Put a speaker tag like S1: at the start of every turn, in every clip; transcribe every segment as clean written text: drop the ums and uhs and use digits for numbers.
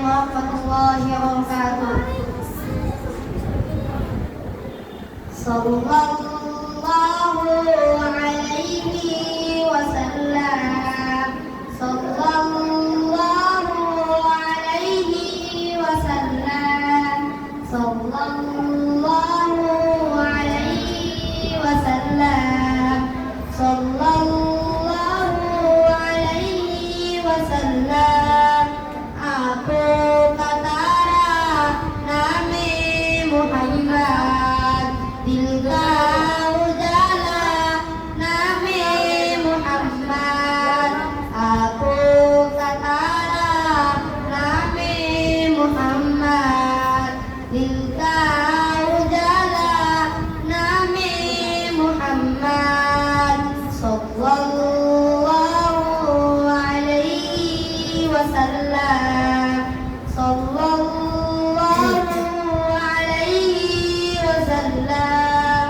S1: warahmatullahi wabarakatuh. Sallallahu alaihi wasallam. Sallallahu alaihi wasallam. Sallallahu alaihi wasallam. Sallallahu alaihi wasallam. Aku Katara Nabi Muhammad, Dilka Ujala Nabi Muhammad. Aku Katara Nabi Muhammad, Dilka Ujala Nabi Muhammad. Sallallahu alaihi wasallam. Sallallahu alaihi wasallam.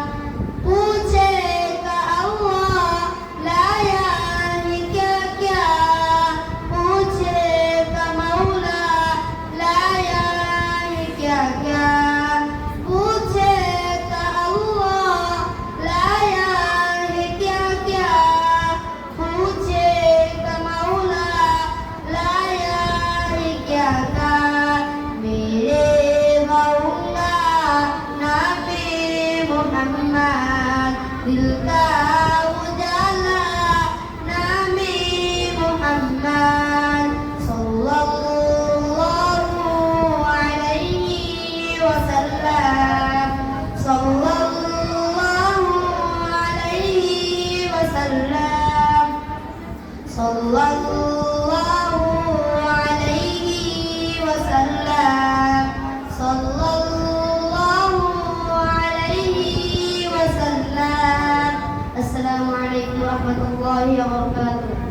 S1: पूछेगा अल्लाह लाया है क्या क्या, पूछेगा मौला लाया है क्या क्या, पूछेगा अल्लाह लाया है क्या क्या, पूछेगा मौला लाया है क्या क्या। मेरे गाऊंगा नाबी मुहम्मद, दिल का उजाला नाबी मुहम्मद। सल्लल्लाहु अलैहि वसल्लम। सल्लल्लाहु अलैहि वसल्लम। सल्लल्लाहु अलैहि वसल्लम। सल्लल्लाहु अलैहि वसल्लम। Assalamualaikum warahmatullahi wabarakatuh.